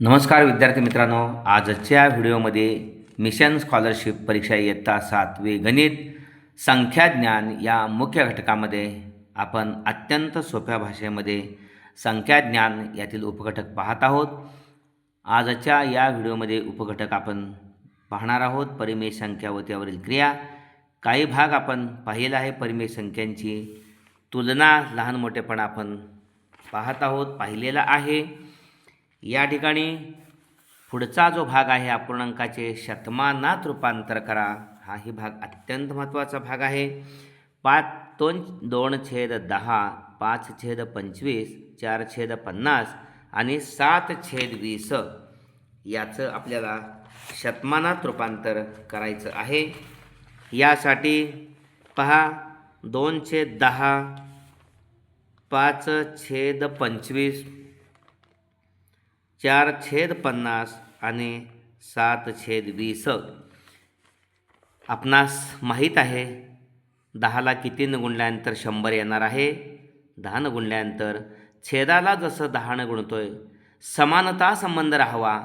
नमस्कार विद्यार्थी मित्रांनो, आजच्या व्हिडिओमध्ये मिशन स्कॉलरशिप परीक्षा इयत्ता 7वी गणित संख्याज्ञान या मुख्य घटकामध्ये आपण अत्यंत सोप्या भाषेमध्ये संख्याज्ञान यातील उपघटक पाहत आहोत. आजच्या या व्हिडिओमध्ये उपघटक आपण पाहणार आहोत. परिमेय संख्या व त्यावरील क्रिया. काही भाग आपण पाहिलेला आहे. परिमेय संख्यांची तुलना, लहान मोठेपणा आपण पाहत आहोत, पाहिलेला आहे. या ठिकाणी पुढचा जो भाग आहे, अपूर्णांकाचे शतमानात रूपांतर करा, हाही भाग अत्यंत महत्त्वाचा भाग आहे. 2/10, 5/25, 4/50 आणि 7/20 याचं आपल्याला शतमानात रूपांतर करायचं आहे. यासाठी पहा, 2/10, 5/25, 4/50 आणि 7/20. आपणास माहीत आहे 10ला कितीनं गुणल्यानंतर 100 येणार आहे. 10नं गुणल्यानंतर छेदाला जसं 10नं गुणतोय, समानता संबंध राहावा,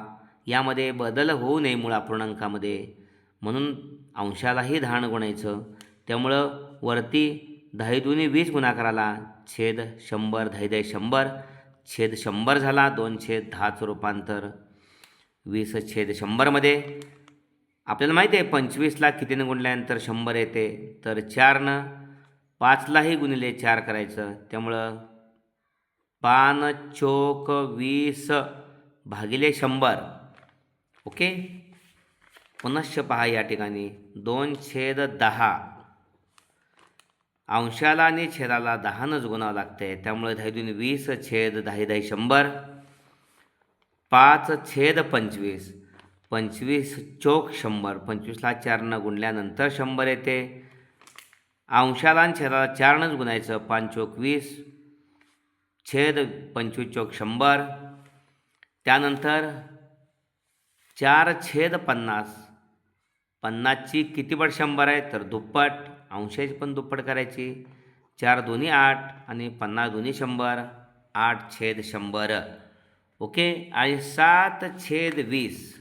यामध्ये बदल होऊ नये मूळ अपूर्णांकामध्ये, म्हणून अंशालाही 10नं गुणायचं. त्यामुळं वरती 10 20 गुणाकाराला छेद 100, 10 छेद 100 झाला. 2/10चं रूपांतर 20/100 मध्ये. आपल्याला माहिती आहे 25ला कितीनं गुणल्यानंतर 100 येते, तर 4नं 5लाही गुणिले 4 करायचं. त्यामुळं 5×4=20/100. ओके. पुनश्च पहा, या ठिकाणी 2/10 अंशाला आणि छेदाला 10नंच गुणावं लागते. त्यामुळे 10 20 छेद 10 10 5/25, 25 चोक 100. 25ला 4नं गुणल्यानंतर 100 येते. अंशाला आणि छेदाला 4नंच गुणायचं. 5 चोक 20 छेद 25 चोक 100. त्यानंतर 4/50, 50ची किती पट 100 आहे, तर दुप्पट. अंशाची पण दुप्पट करायची. 4 2 8 आणि 50 2 100, 8/100. ओके. आणि 7/20,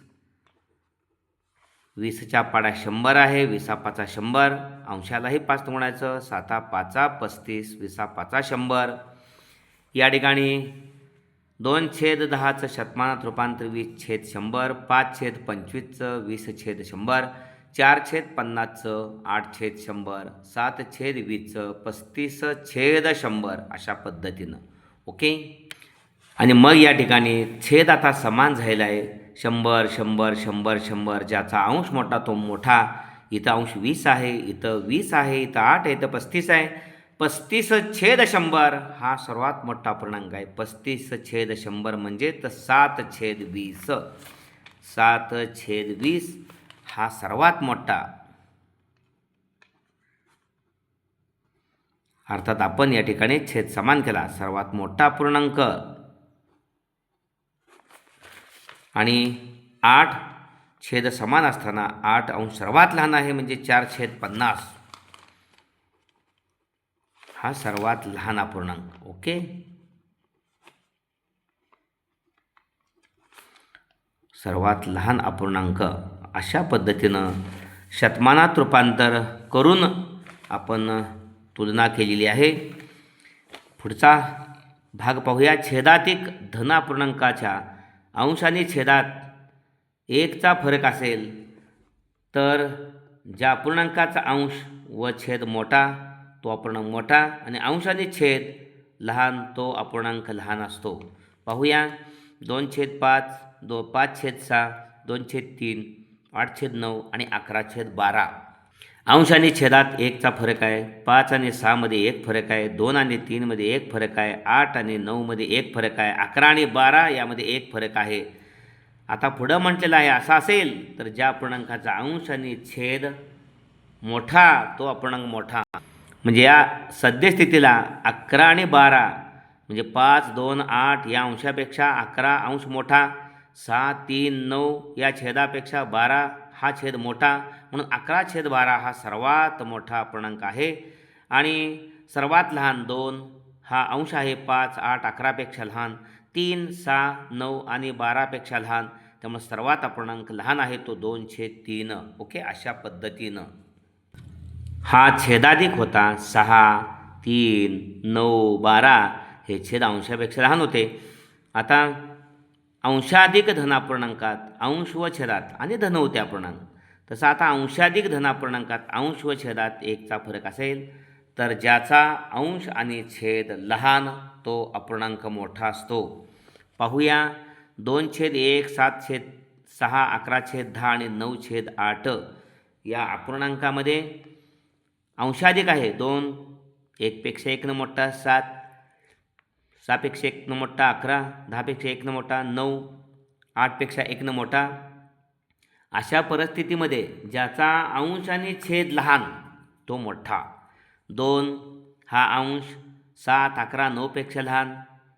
20च्या पाडा 100 आहे. 20×5 100. अंशालाही 5 गुणायचं. 7×5 35, 20×5 100. या ठिकाणी 2/10चं शतमानात रूपांतर 20/100, 5/25चं 20/100, 4/50चं 8/100, 7/20चं 35/100 अशा पद्धतीनं. ओके. आणि मग या ठिकाणी छेद आता समान झालेला आहे. 100 100 100 100, ज्याचा अंश मोठा तो मोठा. इथं अंश 20 आहे, इथं 20 आहे, इथं 8 आहे, इथं 35 आहे. 35/100 हा सर्वात मोठा अपूर्णांक आहे. 35/100 म्हणजे तर 7/20. 7/20 हा सर्वात मोठा. अर्थात आपण या ठिकाणी छेद समान केला. सर्वात मोठा अपूर्णांक. आणि 8 छेद समान असताना 8 अंश सर्वात लहान आहे, म्हणजे 4/50 हा सर्वात लहान अपूर्णांक. ओके. सर्वात लहान अपूर्णांक अशा पद्धतीनं शतमानात रूपांतर करून आपण तुलना केलेली आहे. पुढचा भाग पाहूया. छेदातिक धन अपूर्णांकाच्या अंश आणि छेदात 1चा फरक असेल तर ज्या अपूर्णांकाचा अंश व छेद मोठा तो अपूर्णांक मोठा, आणि अंश आणि छेद लहान तो अपूर्णांक लहान असतो. पाहूया. 2/5, 5/6, 2/3, 8/9 आणि 11/12. अंश आणि छेदात 1चा फरक आहे. 5 आणि 6 मध्ये 1 फरक आहे. 2 आणि 3 मध्ये 1 फरक आहे. 8 आणि 9 मध्ये 1 फरक आहे. 11 आणि 12 यामध्ये 1 फरक आहे. आता पुढं म्हटलेलं आहे, असं असेल तर ज्या अपूर्णांकाचा अंश आणि छेद मोठा तो अपूर्णांक मोठा. म्हणजे या सद्यस्थितीला 11 आणि 12 म्हणजे 5 2 8 या अंशापेक्षा 11 अंश मोठा, 6 3 9 या छेदापेक्षा 12 हा छेद मोठा, म्हणून 11/12 हा सर्वात मोठा अपूर्णांक आहे. आणि सर्वात लहान 2 हा अंश आहे. 5 8 11पेक्षा लहान, 3, 6, 9 आणि 12पेक्षा लहान. त्यामुळे सर्वात अपूर्णांक लहान आहे तो 2/3. ओके, अशा पद्धतीनं हा छेदाधिक होता. 6, 3, 9, 12 हे छेद अंशापेक्षा लहान होते. आता अंशाधिक धनापूर्णांकात अंश व छेदात आणि धन होते अपूर्णांक. तसं आता अंशाधिक धनापूर्णांकात अंश व छेदात 1चा फरक असेल तर ज्याचा अंश आणि छेद लहान तो अपूर्णांक मोठा असतो. पाहूया 2/1, 7/6, 11/10 आणि 9/8 या अपूर्णांकामध्ये अंशाधिक आहे 2, 1पेक्षा 1 मोठा 7, 6पेक्षा 1 मोठा 11, 10पेक्षा 1 मोठा 9, 8पेक्षा 1 मोठा. अशा परिस्थितीमध्ये ज्याचा अंश आणि छेद लहान तो मोठा. 2 हा अंश 7, 11, 9पेक्षा लहान.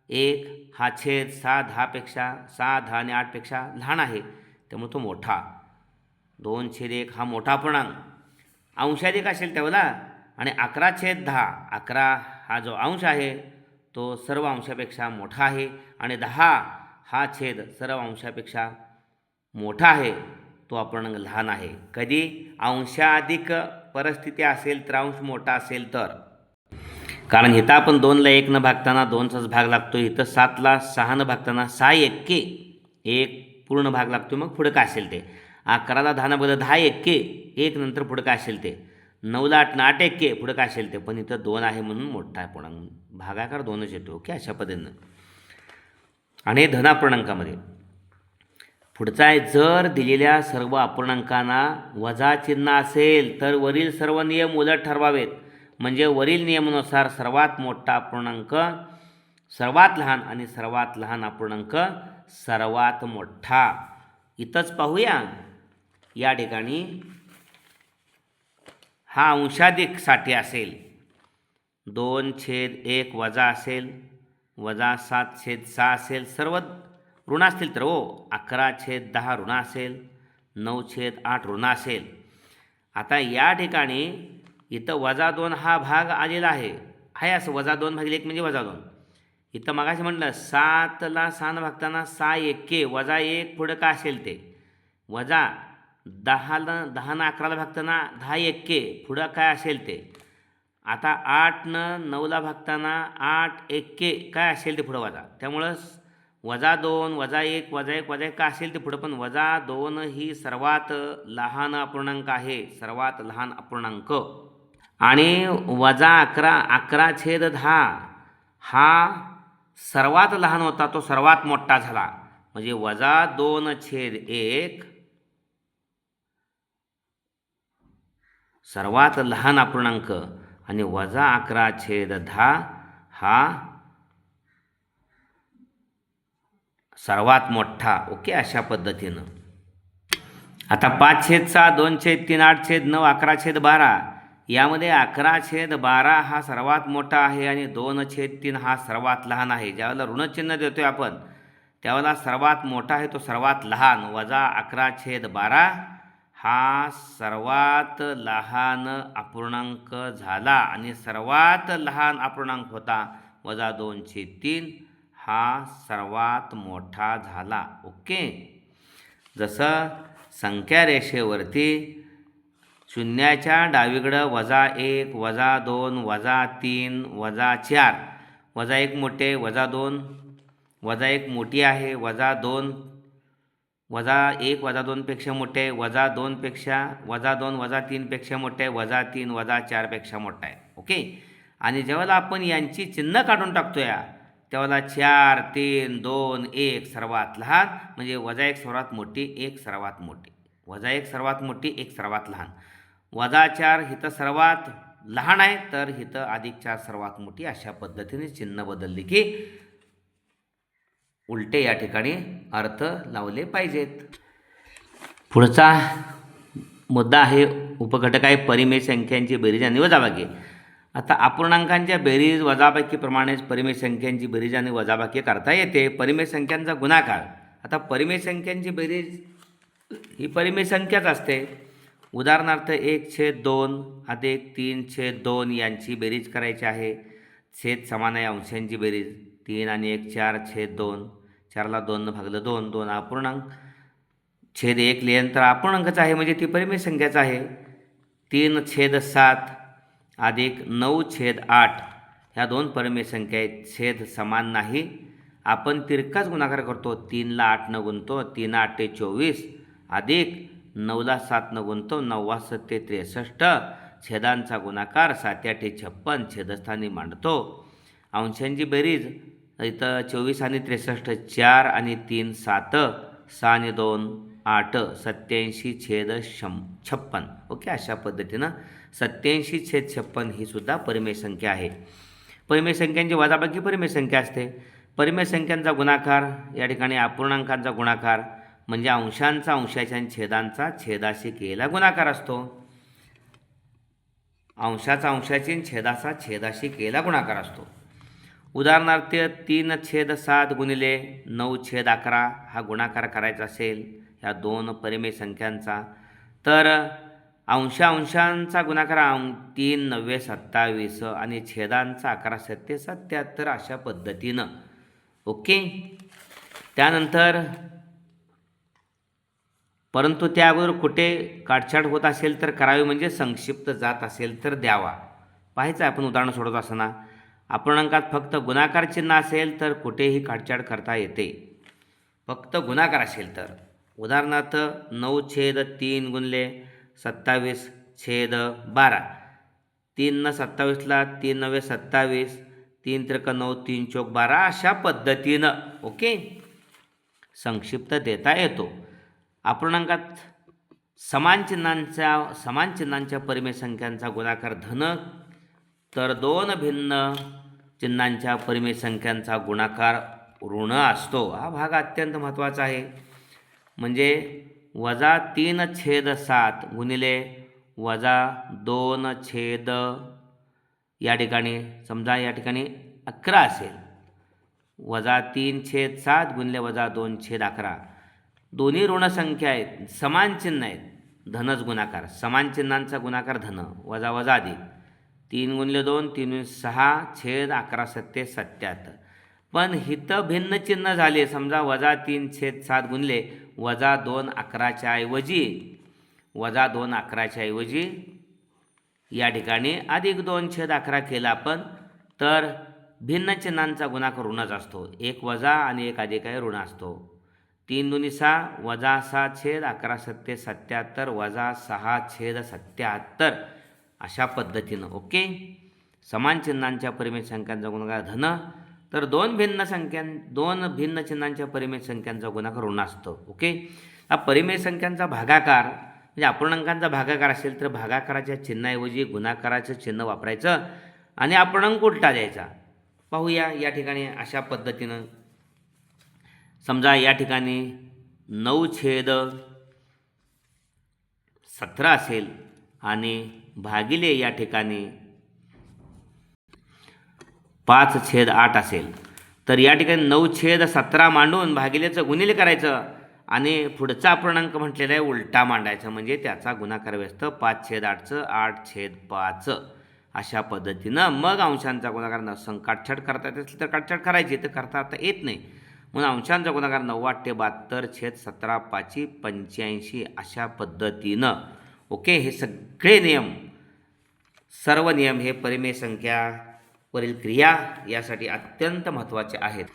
1 हा छेद 6, 10पेक्षा 6, 10 आणि 8पेक्षा लहान आहे त्यामुळे तो मोठा. 2/1 हा मोठा अपूर्णांक अंशाधिक असेल त्यावेळेला. आणि 11/10, 11 हा जो अंश आहे तो सर्व अंशापेक्षा मोठा आहे आणि 10 हा छेद सर्व अंशापेक्षा मोठा आहे तो अपूर्णांक लहान आहे. कधी अंशाधिक परिस्थिती असेल तर अंश मोठा असेल तर. कारण इथं आपण 2ला 1 भागताना 2चाच भाग लागतो. इथं 7ला 6 भागताना 6 एक्के 1 पूर्ण भाग लागतो. मग पुढं काय असेल ते. 11ला 10 बदल 10 एक्के 1 नंतर पुढं काय असेल ते. 9ला 8 एक्के पुढं काय असेल ते. पण इथं 2 आहे म्हणून मोठा आहे पूर्णांक. भागाकार 2च येतो. ओके, अशा पद्धतीनं. आणि धनापूर्णांकामध्ये पुढचा आहे जर दिलेल्या सर्व अपूर्णांकांना वजा चिन्ह असेल तर वरील सर्व नियम उलट ठरवावेत. म्हणजे वरील नियमानुसार सर्वात मोठा अपूर्णांक सर्वात लहान आणि सर्वात लहान अपूर्णांक सर्वात मोठा. इथंच पाहूया या ठिकाणी हा अंशाधिकसाठी असेल 2/1 वजा असेल, वजा 7/6 असेल. सर्व ऋण असतील तर 11/10 ऋण असेल, 9/8 ऋण असेल. आता या ठिकाणी इथं -2 हा भाग आलेला आहे असं. -2/1 म्हणजे -2. इथं मगाशी म्हटलं 7ला 6 भागताना 6 एक्के -1 पुढं काय असेल ते. वजा 10ला 11ला भागताना 10 एक्के पुढं काय असेल ते. आता 8नं 9ला भागताना 8 एक्के काय असेल ते पुढं वजा. त्यामुळं -2, -1, -1, -1 काय असेल ते पुढं. पण -2 ही सर्वात लहान अपूर्णांक आहे, सर्वात लहान अपूर्णांक. आणि -11, 11/10 हा सर्वात लहान होता तो सर्वात मोठा झाला. म्हणजे -2/1 सर्वात लहान अपूर्णांक आणि -11/10 हा सर्वात मोठा. ओके, अशा पद्धतीनं. आता 5/6, 2/3, 8/9, 11/12 यामध्ये 11/12 हा सर्वात मोठा आहे आणि 2/3 हा सर्वात लहान आहे. ज्यावेळेला ऋणचिन्ह देतोय आपण त्यावेळेला सर्वात मोठा आहे तो सर्वात लहान. -11/12 हा सर्वात लहान अपूर्णांक झाला आणि सर्वात लहान अपूर्णांक होता. -2/3 हा सर्वात मोठा झाला. ओके, जसं संख्या रेषेवरती शून्याच्या डावीकडं -1, -2, -3, -4, -1 मोठे, -2, -1 मोठी आहे, -2, -1 -2पेक्षा मोठे, -2पेक्षा -2 -3पेक्षा मोठे, -3 -4पेक्षा मोठा आहे. ओके, आणि ज्यावेळेला आपण यांची चिन्ह काढून टाकतो त्यावेळेला 4, 3, 2, 1 सर्वात लहान. म्हणजे -1 सर्वात मोठी, 1 सर्वात मोठी, -1 सर्वात मोठी, 1 सर्वात लहान. -4 हिथं सर्वात लहान आहे तर हिथं +4 सर्वात मोठी. अशा पद्धतीने चिन्ह बदलले की उलटे या ठिकाणी अर्थ लावले पाहिजेत. पुढचा मुद्दा आहे उपघटक आहे परिमेय संख्यांची बेरीज आणि वजाबाकी. आता अपूर्णांकांच्या बेरीज वजाबाकीप्रमाणेच परिमेय संख्यांची बेरीज आणि वजाबाकी करता येते. परिमेय संख्यांचा गुणाकार. आता परिमेय संख्यांची बेरीज ही परिमेय संख्याच असते. उदाहरणार्थ 1/2 अधिक 3/2 यांची बेरीज करायची आहे. छेद समान आहे अंशांची बेरीज 3 आणि 1 4/2. 4ला 2 भागलं 2, 2 अपूर्णांक छेद 1 लिहिलं तर अपूर्णांकच आहे, म्हणजे ती परिमेय संख्याच आहे. 3/7 अधिक 9/8 ह्या दोन परिमेय संख्या आहेत. छेद समान नाही. आपण तिरकाच गुणाकार करतो. 3ला 8 गुणतो, 3 8 24 अधिक 9ला 7 गुणतो, 9 7 63. छेदांचा गुणाकार 7 8 56 छेदस्थानी मांडतो. अंशांची बेरीज इथं 24 आणि 63 4 आणि 3 7 6 आणि 2 8 87/56. ओके, अशा पद्धतीनं 87/56 ही सुद्धा परिमेय संख्या आहे. परिमेय संख्यांची वजाबाकी परिमेय संख्या असते. परिमेय संख्यांचा गुणाकार या ठिकाणी अपूर्णांकांचा गुणाकार म्हणजे अंशांचा अंशाच्या आणि छेदांचा छेदाशी केलेला गुणाकार असतो. अंशाचा अंशाची आणि छेदाचा छेदाशी केलेला गुणाकार असतो. उदाहरणार्थ 3/7 गुणिले 9/11 हा गुणाकार करायचा असेल ह्या दोन परिमेय संख्यांचा, तर अंशांचा गुणाकार 3 9 27 आणि छेदांचा 11 7 77 अशा पद्धतीनं. ओके, त्यानंतर परंतु त्या अगोदर कुठे काटछाट होत असेल तर करावी, म्हणजे संक्षिप्त जात असेल तर द्यावा. पाहायचं आहे आपण उदाहरण सोडवत असताना. अपूर्णांकात फक्त गुणाकार चिन्ह असेल तर कुठेही काटछाट करता येते. फक्त गुणाकार असेल तर उदाहरणार्थ 9/3 गुणिले 27/12 3 न 27ला 3 9 27 3 त्रिक 9 3 चौक 12 अशा पद्धतीनं. ओके, संक्षिप्त देता येतो. अपूर्णांकात समान चिन्हांच्या परिमेय संख्यांचा गुणाकार धन, तर दोन भिन्न चिन्हांच्या परिमेय संख्यांचा गुणाकार ऋण असतो. हा भाग अत्यंत महत्त्वाचा आहे. म्हणजे -3/7 गुणिले -2 या ठिकाणी समजा या ठिकाणी 11 असेल, -3/7 गुणिले -2/11 दोन्ही ऋण संख्या आहेत, समान चिन्ह आहेत, धनच गुणाकार. समान चिन्हांचा गुणाकार धन, वजा वजा अधिक 3 गुणिले 2 3 6 छेद 11 7 77. पण हिथं भिन्न चिन्ह झाले. समजा -3/7 गुणिले -2 11च्या ऐवजी या ठिकाणी +2/11 केला आपण, तर भिन्न चिन्हांचा गुणाकार ऋणच असतो. एक वजा आणि एक अधिक आहे, ऋण असतो. 3 दुनी 6 -6 छेद 11 7 77 -6 छेद 77 अशा पद्धतीनं. ओके, समान चिन्हांच्या परिमेय संख्यांचा गुणाकार धन, तर दोन भिन्न चिन्हांच्या परिमेय संख्यांचा गुणाकार ऋण असतो. ओके, हा परिमेय संख्यांचा भागाकार म्हणजे अपूर्णांकांचा भागाकार असेल तर भागाकाराच्या चिन्हाऐवजी गुणाकाराचं चिन्ह वापरायचं आणि अपूर्णांक उलटा द्यायचा. पाहूया या ठिकाणी अशा पद्धतीनं. समजा या ठिकाणी 9/17 असेल आणि भागिले या ठिकाणी 5/8 असेल, तर या ठिकाणी 9/17 मांडून भागिलेचं गुणिले करायचं आणि पुढचा अपूर्णांक म्हटलेला आहे उलटा मांडायचा, म्हणजे त्याचा गुणाकार व्यस्त 5/8चं 8/5 अशा पद्धतीनं. मग अंशांचा गुणाकार काटछाट करता येत असेल तर काटछाट करायची, तर करता येत नाही म्हणून अंशांचा गुणाकार 9/8 72 17 5 अशा पद्धतीनं. ओके, हे सगळे नियम, सर्व नियम हे परिमेय संख्यावरील क्रिया यासाठी अत्यंत महत्त्वाचे आहेत.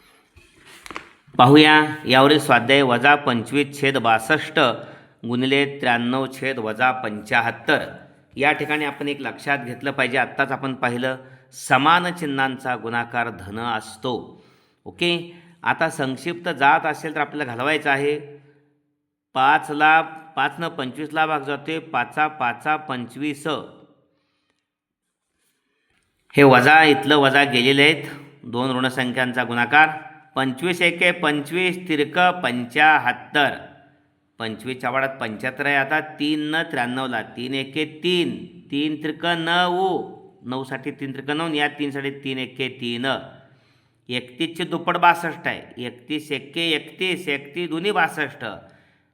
पाहूया यावरील स्वाध्याय. -25/62 गुणिले 93/75 या ठिकाणी आपण एक लक्षात घेतलं पाहिजे. आत्ताच आपण पाहिलं समान चिन्हांचा गुणाकार धन असतो. ओके, आता संक्षिप्त जात असेल तर आपल्याला घालवायचं आहे. 5 न 25ला भाग जाते, 5 25 हे वजा, इथलं वजा गेलेले आहेत. दोन ऋण संख्यांचा गुणाकार 25 1 25 तिरक 75 25च्या वाढत 75 आहे. आता 3 न 93ला 3 1 3 3 त्रिक 9 9साठी 3 त्रिक 9 या 3साठी 3 1 3 31चे दुप्पट 62 आहे. 31 1 31 31 दुनी 62.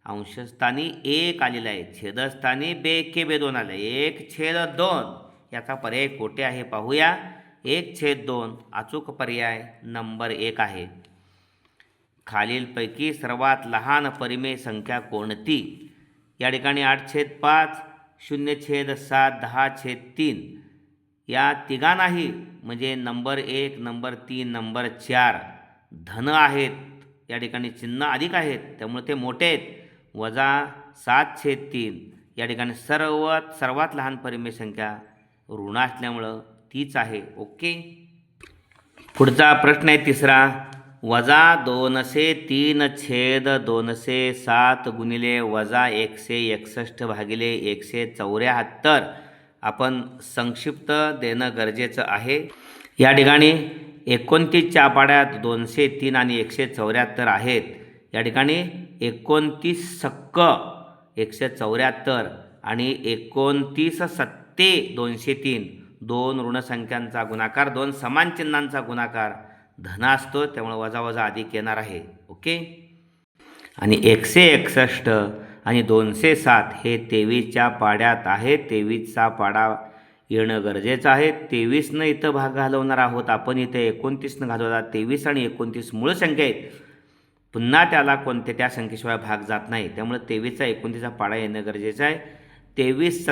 अंशस्थानी 1 आलेला आहे, छेदस्थानी 2 1 2 आलं आहे. 1/2 याचा पर्याय कोठे आहे पाहूया. 1/2 अचूक पर्याय नंबर 1 आहे. खालीलपैकी सर्वात लहान परिमेय संख्या कोणती? या ठिकाणी 8/5, 0/7, 10/3 या तिघांनाही म्हणजे नंबर 1, नंबर 3, नंबर 4 धन आहेत. या ठिकाणी चिन्ह अधिक आहेत त्यामुळे ते मोठे आहेत. वजा 7/3 या ठिकाणी सर्वात लहान परिमेय संख्या ऋण असल्यामुळं तीच आहे. ओके. पुढचा प्रश्न आहे तिसरा. वजा 203/207 गुणिले वजा 161 भागिले 174 आपण संक्षिप्त देणं गरजेचं आहे. या ठिकाणी 29च्या पाड्यात 203 आणि 174 आहेत. या ठिकाणी 29 सक्क 174 आणि 29 सत्ते 203 दोन ऋणसंख्यांचा गुणाकार, दोन समान चिन्हांचा गुणाकार धन असतो त्यामुळे वजा वजा अधिक येणार आहे. ओके. आणि 161 आणि 207 हे 23च्या पाड्यात आहे. 23चा पाडा येणं गरजेचं आहे. 23नं इथं भाग घालवणार आहोत आपण. इथे 29नं घालवला. 23 आणि 29 मूळ संख्या आहेत. पुन्हा त्याला त्या संख्येशिवाय भाग जात नाही त्यामुळे 23चा 29चा पाडा येणं गरजेचं आहे. 23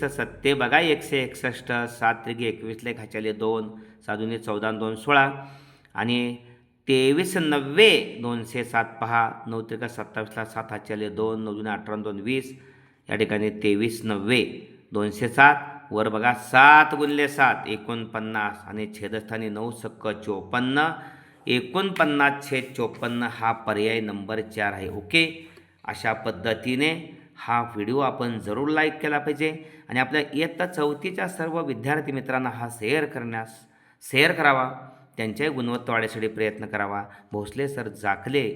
सत्ते बघा 161, 7 त्रिकी 21 ला 1 2, 7 दूने 14, 2 16 आणि 23 90 207 पहा 9 त्रिका 27 ला 7 हातचे 2, 9 दूने 18, 2 20 या ठिकाणी 23 90 207 वर बघा 7 गुणिले 7 49 आणि छेदस्थानी 9 सक्क 54 49/54 हा पर्याय नंबर 4 आहे. ओके. अशा पद्धतीने हा व्हिडिओ आपण जरूर लाईक केला पाहिजे आणि आपल्या इयत्ता 4थीच्या सर्व विद्यार्थी मित्रांना हा शेअर करावा. त्यांच्याही गुणवत्ता वाढीसाठी प्रयत्न करावा. भोसले सर जाखले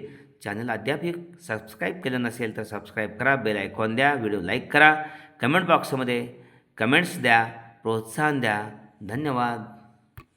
चॅनल अद्याप सबस्क्राईब केलं नसेल तर सबस्क्राईब करा. बेल आयकॉन द्या. व्हिडिओ लाईक करा. कमेंट बॉक्समध्ये कमेंट्स द्या. प्रोत्साहन द्या. धन्यवाद.